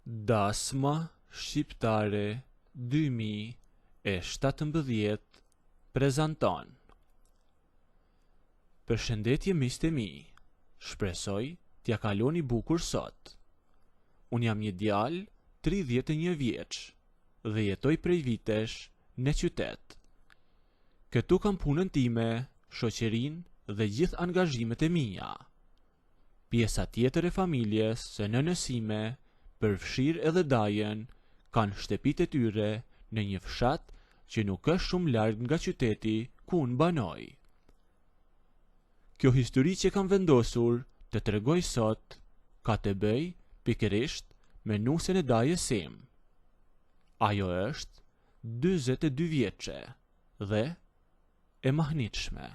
Dasma Shqiptare 2017 prezanton. Përshëndetje miqtë e mi, shpresoj t'ja kaloni bukur sot. Unë jam një djalë 31 vjeç dhe jetoj prej vitesh në qytet. Këtu kam punën time, shoqërinë dhe gjithë angazhimet e mia. Pjesa tjetër e familjes së nënës sime, përfshirë edhe dajen, kanë shtëpitë e tyre në një fshat që nuk është shumë larg nga qyteti ku unë banoj. Kjo histori që kam vendosur të tregoj sot ka të bëj pikërisht me nusën e dajes sim. Ajo është 42 vjeçe dhe e mahnitshme.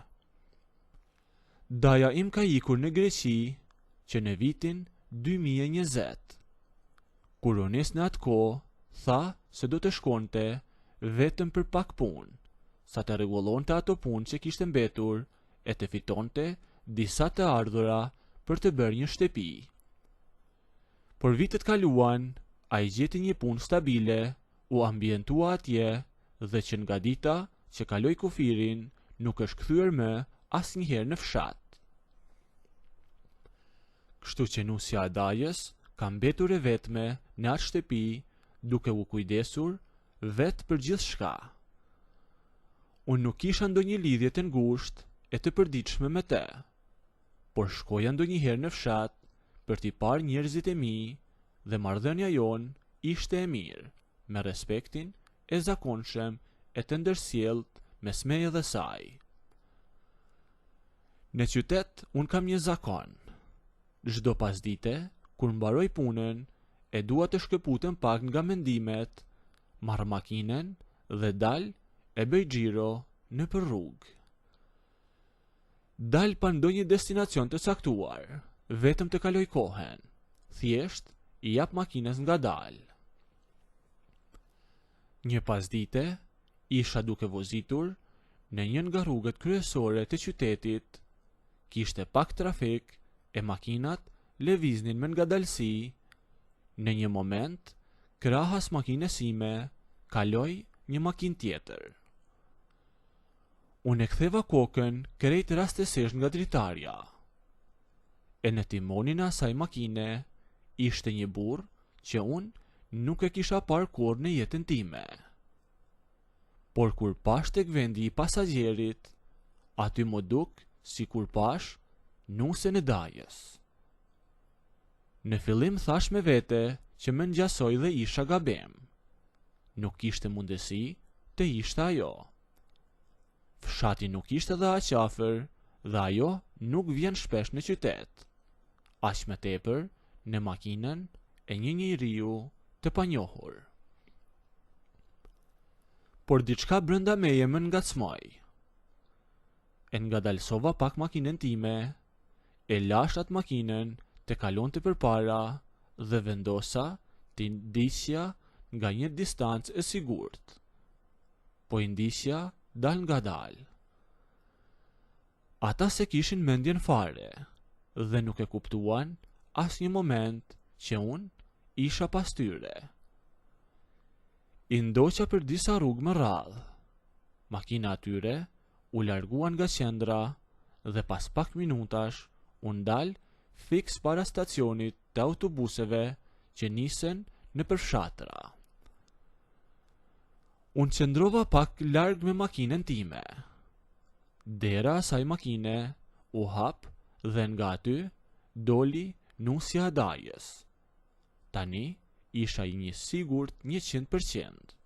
Daja im ka ikur në Greqi që në vitin 2020. Kur u nis në atë kohë, tha se do të shkonte vetëm për pak punë, sa të rregullonte ato punë që kishte mbetur e të fitonte disa të ardhura për të bërë një shtëpi. Por vitet kaluan, ai gjeti një punë stabile, u ambientua atje dhe që nga dita që kaloi kufirin nuk është kthyer më asnjëherë në fshat. Kështu që nusja e dajes ka mbetur e vetme në atë shtëpi, duke u kujdesur vetë për gjithçka. Unë nuk kisha ndonjë lidhje të ngushtë e të përditshme me të, por shkoja ndonjëherë në fshat për t'i parë njerëzit e mi dhe marrëdhënia jonë ishte e mirë, me respektin e zakonshëm e të ndërsjellët mes meje dhe saj. Në qytet unë kam një zakon. Çdo pasdite, kur mbaroj punën, e dua të shkëputem pak nga mendimet, marr makinën dhe dal e bëj xhiro nëpër rrugë. Dal pa ndonjë destinacion të caktuar, vetëm të kaloj kohën. Thjesht I jap makinës ngadalë. Një pasdite isha duke vozitur në një nga rrugët kryesore të qytetit. Kishte pak trafik e makinat lëviznin me ngadalësi. Në një moment, krahas makinës sime kaloi një makinë tjetër. Unë e ktheva kokën krejt rastësisht nga dritarja. E në timonin e asaj makine ishte një burr që unë nuk e kisha parë kurrë në jetën time. Por kur pash tek vendi I pasagjerit, aty më duk sikur pash nusën e dajes. Në fillim thash me vete që më ngjasoj dhe isha gabim. Nuk kishte mundësi të ishte ajo. Fshati nuk ishte dhe aq afër dhe ajo nuk vjen shpesh në qytet. Aq më tepër në makinën e një njeriu të panjohur. Por diçka brenda meje më ngacmoi. E ngadalsova pak makinën time, e lash atë makinën të kalonte përpara dhe vendosa t'i ndiqja nga një distancë e sigurt. Po I ndiqja dal ngadal. Ata se kishin mendjen fare dhe nuk e kuptuan asnjë moment që unë isha pas tyre. I ndoqa për disa rrugë më radhë. Makina atyre u larguan nga qendra dhe pas pak minutash unë dal fiks para stacionit të autobuseve që nisen në përfshatra. Unë qëndrova pak larg me makinën time. Dera asaj makine u hap dhe nga aty doli nusja e dajes. Tani isha I një sigurt 100%.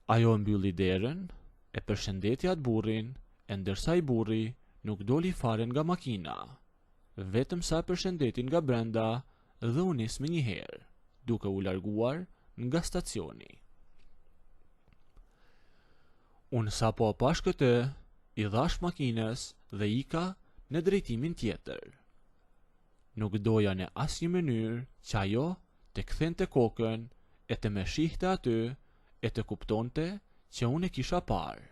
Ajo mbylli derën, e përshëndeti atë burrin, e ndërsa I burri nuk doli fare nga makina, vetëm sa përshëndeti nga brenda dhe u nis menjëherë, duke u larguar nga stacioni. Unë sapo pash këtë, I dhash makinës dhe ika në drejtimin tjetër. Nuk doja në asnjë mënyrë që ajo të kthente kokën e të më shihte aty e të kuptonte që unë e kisha parë.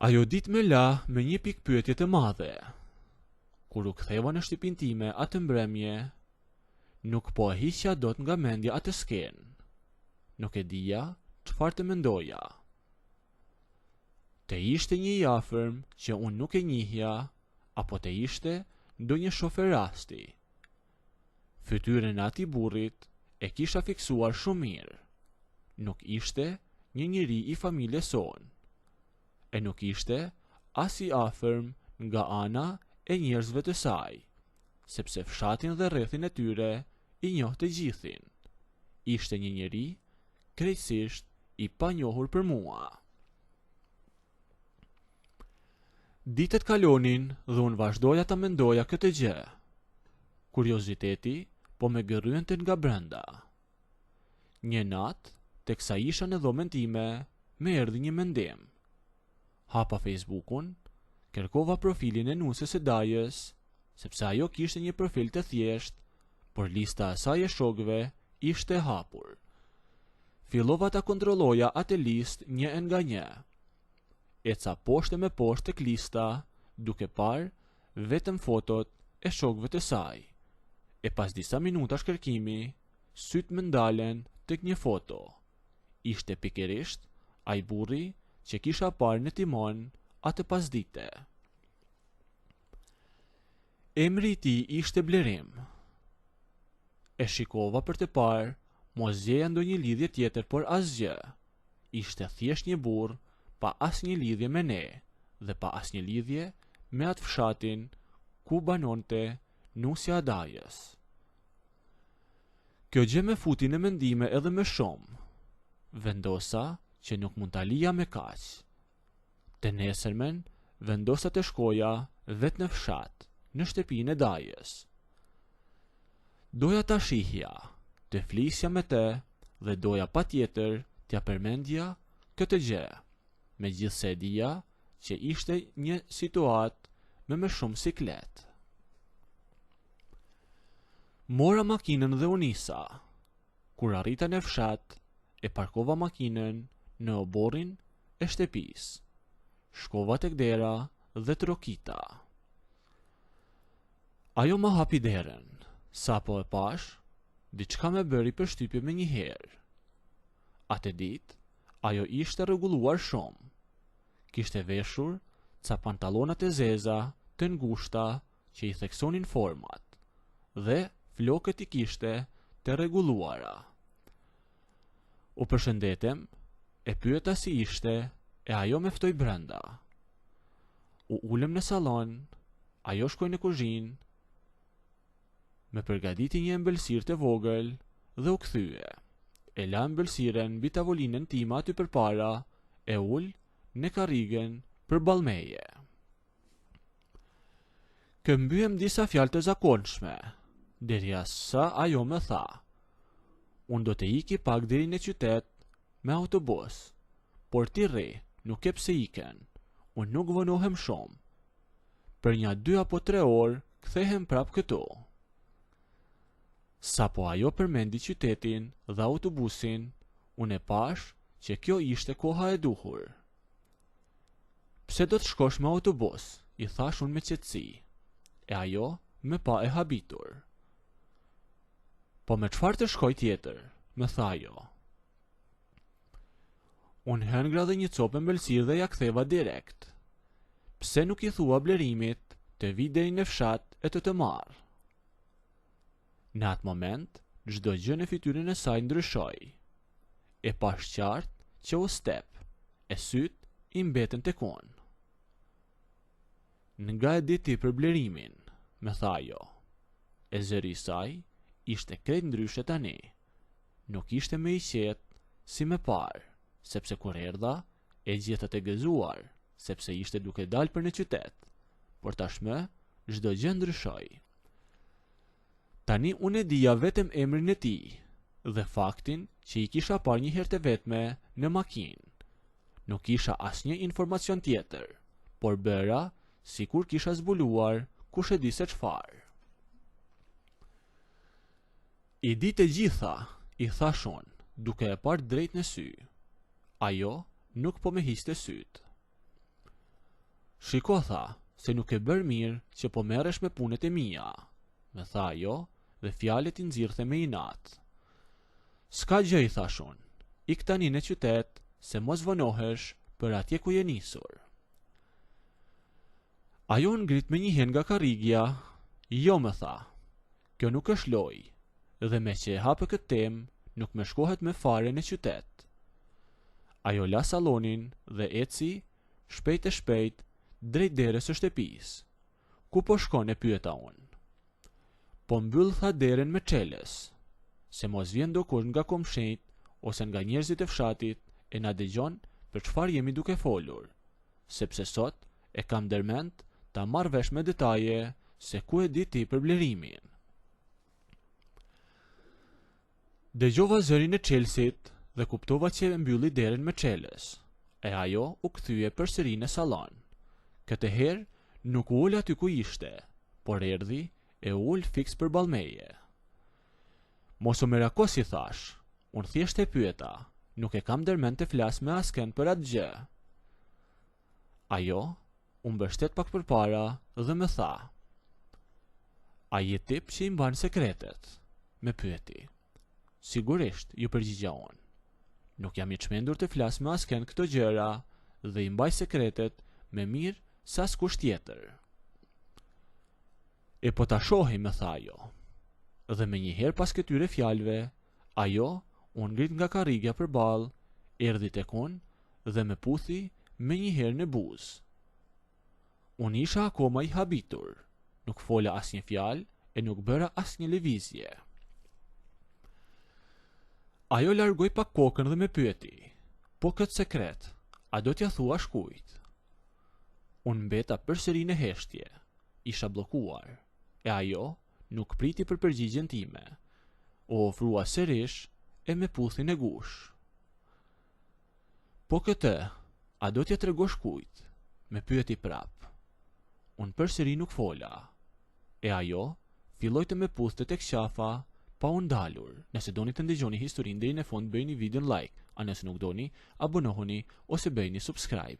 Ajo ditë më la me një pikë pyetje të madhe. Kur u ktheva në shtëpinë time atë mbrëmje, Nuk po e hiqja dot nga mendja atë skenë. Nuk e dija çfarë të mendoja. Të ishte një i afërm që unë nuk e njihja, apo të ishte ndonjë shofer rasti. Fytyrën e atij burrit e kisha fiksuar shumë mirë. Nuk ishte një njeri i familjes sonë. E nuk ishte as i afërm nga ana e njerëzve të saj, sepse fshatin dhe rrethin e tyre i njoh të gjithin. Ishte një njeri krejtësisht i panjohur për mua. Ditët kalonin dhe unë vazhdoja ta mendoja këtë gjë. Kurioziteti po me gërryente nga brenda. Një natë, teksa isha në dhomën time, më erdhi një mendim. Hapa Facebookun, kërkova profilin e nusës së dajës, sepse ajo kishte një profil të thjeshtë, por lista e saj e shokëve ishte hapur. Fillova ta kontrolloja atë listë një nga një. Eca poshtë me poshtë tek lista, duke parë vetëm fotot e shokëve të saj. E pas disa minutash kërkimi, syt më ndalen tek një foto. Ishte pikërisht ai burri që kisha parë në timon atë pasdite. Emri i tij ishte Blerim. E shikova për të parë, mos gjeja ndonjë lidhje tjetër, por asgjë. Ishte thjesht një burr pa asnjë lidhje me ne dhe pa asnjë lidhje me atë fshatin ku banonte nusja e dajës. Kjo gjë më futi në mendime edhe më shumë. Vendosa që nuk mund ta lija me kaq. Të nesërmen vendosa të shkoja vetë në fshat, në shtëpinë e dajës. Doja ta shihja, të flisja me të dhe doja patjetër t'ja përmendja këtë gjë, megjithse e dija që ishte një situatë me shumë siklet. Mora makinën dhe u nisa. Kur arrita në fshat, e parkova makinën në oborrin e shtëpisë. Shkova tek dera dhe trokita. Ajo më hapi derën. Sapo e pash, diçka më bëri përshtypje me një herë. Atë ditë, ajo ishte rregulluar shumë. Kishte veshur ca pantallona të zeza, të ngushta, që i theksonin format, dhe flokët i kishte të rregulluara. U përshëndetem, e pyeta si ishte, e ajo me ftoi brenda. U ulëm në sallon, ajo shkoi në kuzhinë, me përgatiti një ëmbëlsirë të vogël dhe u kthye. E la ëmbëlsiren mbi tavolinën time aty përpara, e ul në karrigen përballë meje. Këmbyem disa fjalë të zakonshme, derisa ajo më tha: "Unë do të iki pak deri në qytet me autobus, por ti rri, nuk e pse iken. Unë nuk vonohem shumë. Për një 2 apo 3 orë kthehem prap këtu." Sapo ajo përmendi qytetin dhe autobusin, unë e pash që kjo ishte koha e duhur. "Pse do të shkosh me autobus?" i thash unë me qetësi. E ajo më pa e habitur. "Po me çfarë të shkoj tjetër?" më tha ajo. Unë hëngra dhe një copë ëmbëlsirë dhe ja ktheva direkt. "Pse nuk i thua Blerimit të vi deri në fshat e të marrë?" Në atë moment, çdo gjë në fytyrën e saj ndryshoi. E pash qartë që u step, e syt i mbeten tek unë. "Nga e di ti për Blerimin," më tha ajo. E zëri i saj ishte krejt ndryshe tani. Nuk ishte më i qetë si më parë, sepse kur erdha, e gjeta të gëzuar, sepse ishte duke dalë për në qytet, por tashmë çdo gjë ndryshoi. Tani unë e dija vetëm emrin e tij dhe faktin që i kisha parë një herë të vetme në makinë. Nuk kisha asnjë informacion tjetër, por bëra sikur kisha zbuluar kush e di se çfarë. "I di të gjitha," i thash unë, duke e parë drejt në sy. Ajo nuk po me hiqte syt. "Shiko," tha, "se nuk e bër mirë që po merresh me punët e mia," më tha ajo dhe fjalët i nxirrte me inat. S'ka gjë, i thash unë, ik tani në qytet, se mos vonohesh për atje ku je nisur. Ajo ngrit me një hen nga karrigja. Jo, më tha, kjo nuk është lojë, dhe me që e hapë këtë temë, nuk më shkohet me fare në qytet. Ajo la salonin dhe eci shpejt e shpejt drejt derës së shtëpisë. Ku po shkon, e pyeta unë. Po mbyll, tha, derën me çelës, se mos vjen dokush nga komshinjt ose nga njerëzit e fshatit e na dëgjon për çfarë jemi duke folur, sepse sot e kam ndërmend ta marr vesh me detaje se ku e di ti për blerimin. Dëgjova zërin e Chelsit dhe kuptova që e mbylli derën me çelës, e ajo u kthye përsëri në sallon. Këtë herë nuk u ul aty ku ishte, por erdhi e ul fiks përballë meje. Mos u merakos, i thash, unë thjesht e pyeta, nuk e kam ndërmend të flas me askën për atë gjë. Ajo u mbështet pak përpara dhe më tha: "A je tip që i mban sekretet?" Me pyeti. "Sigurisht," ju përgjigja unë. "Nuk jam i çmendur të flas me askën këto gjëra dhe i mbaj sekretet me mirë sa askush tjetër." "E po ta shohim," më tha ajo. Dhe me njëherë pas këtyre fjalëve, ajo u ngrit nga karrigja përballë, erdhi tek unë dhe më puthi me njëherë në buzë. Unë isha akoma i habitur, nuk fola asnjë fjalë e nuk bëra asnjë lëvizje. Ajo largoi pak kokën dhe më pyeti: "Po këtë sekret, a do t'ja thua shkujt?" Unë mbeta përsëri në heshtje, isha bllokuar, e ajo nuk priti për përgjigjen time. U ofrua sërish e me puthi në gush. "Po këtë, a do t'ja tregosh kujt?" Me pyeti prap. Unë përsëri nuk fola, e ajo filloi të me puthte tek qafa pa u ndalur. Nëse doni të ndëgjoni historinë deri në fund, bëjini videon like, a nëse nuk doni, abonohuni ose bëjni subscribe.